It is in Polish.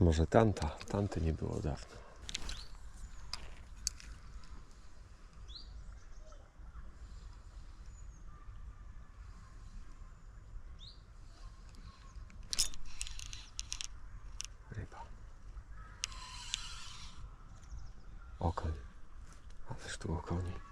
Może tanty nie było dawno. Ryba. Okoń. Ależ tu okoni.